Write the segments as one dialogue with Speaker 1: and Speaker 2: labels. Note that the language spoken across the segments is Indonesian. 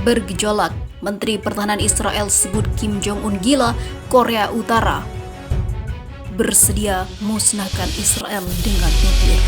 Speaker 1: Bergejolak, Menteri Pertahanan Israel sebut Kim Jong-un gila, Korea Utara bersedia musnahkan Israel dengan nuklir.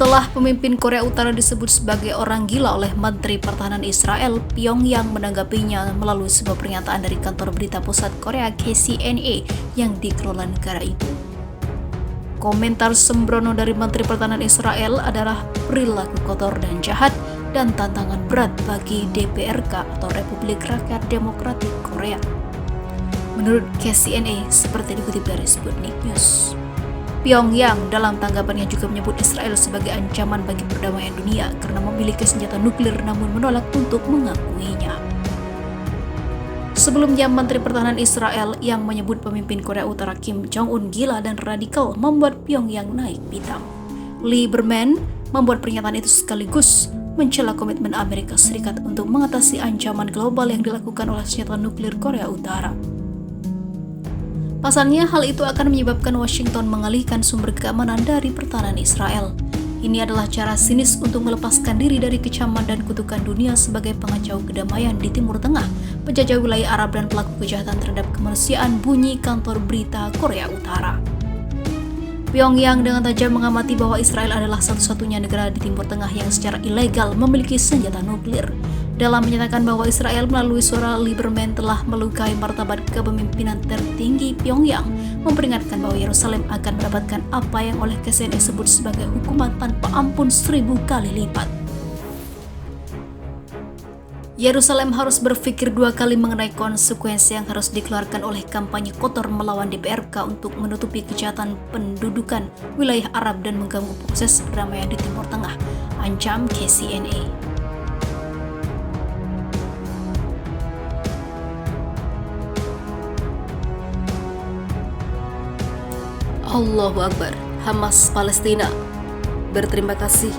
Speaker 1: Setelah pemimpin Korea Utara disebut sebagai orang gila oleh Menteri Pertahanan Israel, Pyongyang menanggapinya melalui sebuah pernyataan dari kantor berita pusat Korea KCNA yang dikelola negara itu. Komentar sembrono dari Menteri Pertahanan Israel adalah perilaku kotor dan jahat dan tantangan berat bagi DPRK atau Republik Rakyat Demokratik Korea. Menurut KCNA, seperti dikutip dari Sputnik News. Pyongyang dalam tanggapannya juga menyebut Israel sebagai ancaman bagi perdamaian dunia karena memiliki senjata nuklir namun menolak untuk mengakuinya. Sebelumnya, Menteri Pertahanan Israel yang menyebut pemimpin Korea Utara Kim Jong-un gila dan radikal membuat Pyongyang naik pitam. Lieberman membuat pernyataan itu sekaligus mencela komitmen Amerika Serikat untuk mengatasi ancaman global yang dilakukan oleh senjata nuklir Korea Utara. Pasalnya, hal itu akan menyebabkan Washington mengalihkan sumber keamanan dari pertahanan Israel. Ini adalah cara sinis untuk melepaskan diri dari kecaman dan kutukan dunia sebagai pengacau kedamaian di Timur Tengah, penjajah wilayah Arab dan pelaku kejahatan terhadap kemanusiaan, bunyi kantor berita Korea Utara. Pyongyang dengan tajam mengamati bahwa Israel adalah satu-satunya negara di Timur Tengah yang secara ilegal memiliki senjata nuklir. Dalam menyatakan bahwa Israel melalui suara Lieberman telah melukai martabat kepemimpinan tertinggi Pyongyang, memperingatkan bahwa Yerusalem akan mendapatkan apa yang oleh KCNA sebut sebagai hukuman tanpa ampun 1000 kali lipat. Yerusalem harus berpikir 2 kali mengenai konsekuensi yang harus dikeluarkan oleh kampanye kotor melawan DPRK untuk menutupi kejahatan pendudukan wilayah Arab dan mengganggu proses perdamaian di Timur Tengah, ancam KCNA. Allahu Akbar. Hamas Palestina berterima kasih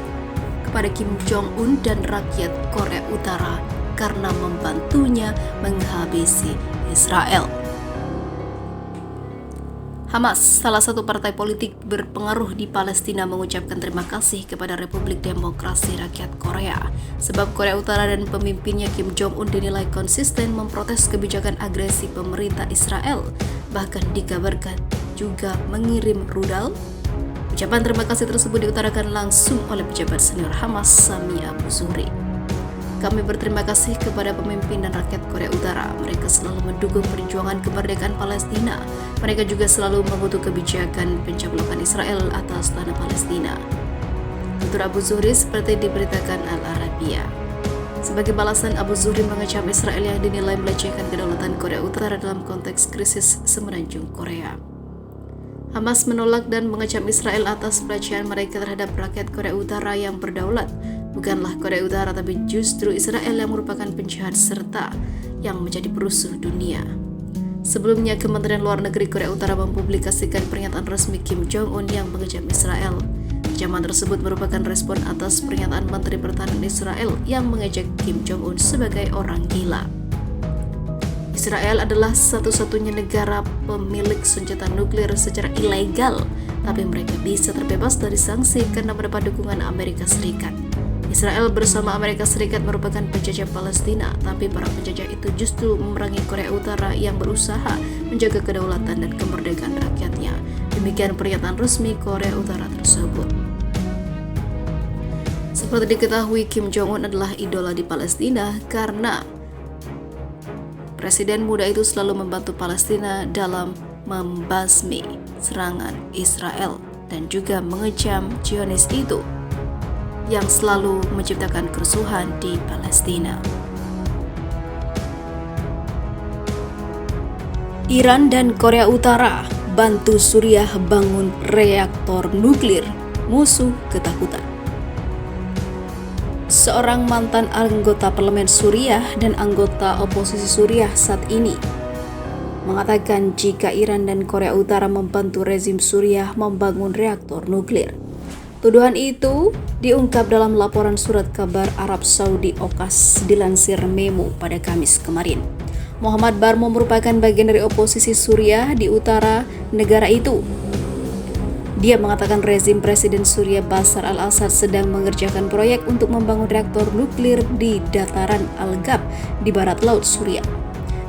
Speaker 1: kepada Kim Jong-un dan rakyat Korea Utara karena membantunya menghabisi Israel. Hamas, salah satu partai politik berpengaruh di Palestina, mengucapkan terima kasih kepada Republik Demokrasi Rakyat Korea sebab Korea Utara dan pemimpinnya Kim Jong-un dinilai konsisten memprotes kebijakan agresi pemerintah Israel, bahkan dikabarkan juga mengirim rudal. Ucapan terima kasih tersebut diutarakan langsung oleh pejabat senior Hamas, Sami Abu Zuhri. Kami berterima kasih kepada pemimpin dan rakyat Korea Utara. Mereka selalu mendukung perjuangan kemerdekaan Palestina. Mereka juga selalu mengutuk kebijakan pencaplokan Israel atas tanah Palestina. Tutur Abu Zuhri seperti diberitakan Al-Arabia. Sebagai balasan, Abu Zuhri mengecam Israel yang dinilai melecehkan kedaulatan Korea Utara dalam konteks krisis semenanjung Korea. Hamas menolak dan mengecam Israel atas pelecehan mereka terhadap rakyat Korea Utara yang berdaulat. Bukanlah Korea Utara, tapi justru Israel yang merupakan penjahat serta yang menjadi perusuh dunia. Sebelumnya, Kementerian Luar Negeri Korea Utara mempublikasikan pernyataan resmi Kim Jong-un yang mengecam Israel. Kecaman tersebut merupakan respon atas pernyataan Menteri Pertahanan Israel yang mengejek Kim Jong-un sebagai orang gila. Israel adalah satu-satunya negara pemilik senjata nuklir secara ilegal, tapi mereka bisa terbebas dari sanksi karena mendapat dukungan Amerika Serikat. Israel bersama Amerika Serikat merupakan penjajah Palestina, tapi para penjajah itu justru memerangi Korea Utara yang berusaha menjaga kedaulatan dan kemerdekaan rakyatnya. Demikian pernyataan resmi Korea Utara tersebut. Seperti diketahui, Kim Jong-un adalah idola di Palestina karena Presiden muda itu selalu membantu Palestina dalam membasmi serangan Israel dan juga mengecam Zionis itu yang selalu menciptakan kerusuhan di Palestina. Iran dan Korea Utara bantu Suriah bangun reaktor nuklir, musuh ketakutan. seorang mantan anggota parlemen Suriah dan anggota oposisi Suriah saat ini, mengatakan jika Iran dan Korea Utara membantu rezim Suriah membangun reaktor nuklir. Tuduhan itu diungkap dalam laporan surat kabar Arab Saudi OKAS dilansir Memo pada Kamis kemarin. Mohammad Barmo merupakan bagian dari oposisi Suriah di utara negara itu. Dia mengatakan rezim Presiden Suriah Bashar al-Assad sedang mengerjakan proyek untuk membangun reaktor nuklir di dataran Al-Gab di barat laut Suriah.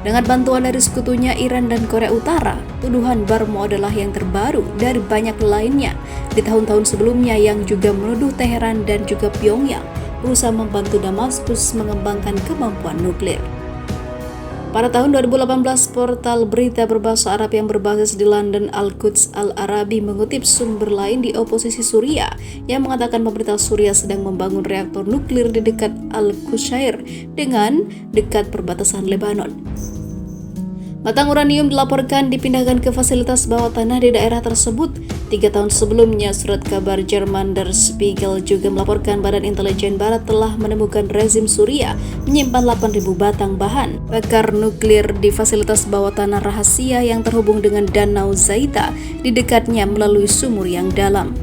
Speaker 1: Dengan bantuan dari sekutunya Iran dan Korea Utara, tuduhan Barmo adalah yang terbaru dari banyak lainnya di tahun-tahun sebelumnya yang juga menuduh Teheran dan juga Pyongyang berusaha membantu Damaskus mengembangkan kemampuan nuklir. Pada tahun 2018, portal berita berbahasa Arab yang berbasis di London Al-Quds Al-Arabi mengutip sumber lain di oposisi Suriah yang mengatakan pemerintah Suriah sedang membangun reaktor nuklir di dekat Al-Qushair dengan dekat perbatasan Lebanon. Batang uranium dilaporkan dipindahkan ke fasilitas bawah tanah di daerah tersebut. 3 tahun sebelumnya, surat kabar Jerman Der Spiegel juga melaporkan Badan Intelijen Barat telah menemukan rezim Suriah menyimpan 8.000 batang bahan bakar nuklir di fasilitas bawah tanah rahasia yang terhubung dengan Danau Zaita di dekatnya melalui sumur yang dalam.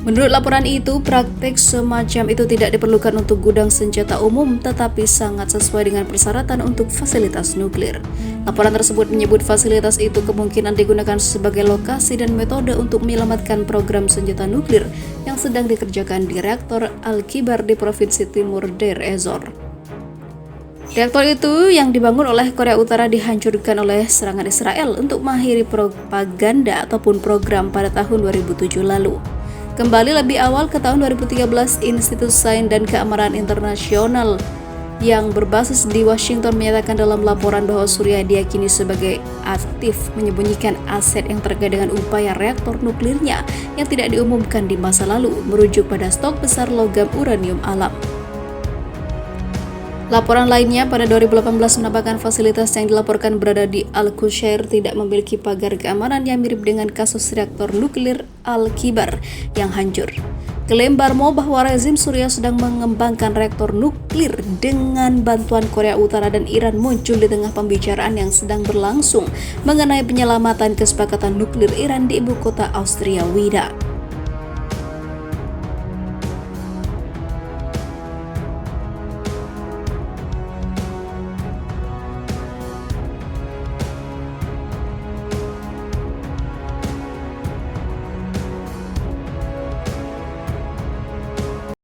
Speaker 1: Menurut laporan itu, praktek semacam itu tidak diperlukan untuk gudang senjata umum, tetapi sangat sesuai dengan persyaratan untuk fasilitas nuklir. Laporan tersebut menyebut fasilitas itu kemungkinan digunakan sebagai lokasi dan metode untuk menyelamatkan program senjata nuklir yang sedang dikerjakan di reaktor Al-Kibar di Provinsi Timur Deir ez-Zor. Reaktor itu yang dibangun oleh Korea Utara dihancurkan oleh serangan Israel untuk mengakhiri propaganda ataupun program pada tahun 2007 lalu. Kembali lebih awal ke tahun 2013, Institut Sains dan Keamanan Internasional yang berbasis di Washington menyatakan dalam laporan bahwa Suriah diyakini sebagai aktif menyembunyikan aset yang terkait dengan upaya reaktor nuklirnya yang tidak diumumkan di masa lalu, merujuk pada stok besar logam uranium alam. Laporan lainnya pada 2018 menambahkan fasilitas yang dilaporkan berada di Al-Qushair tidak memiliki pagar keamanan yang mirip dengan kasus reaktor nuklir Al-Kibar yang hancur. Klaim Barmo bahwa rezim Suriah sedang mengembangkan reaktor nuklir dengan bantuan Korea Utara dan Iran muncul di tengah pembicaraan yang sedang berlangsung mengenai penyelamatan kesepakatan nuklir Iran di ibu kota Austria Wida.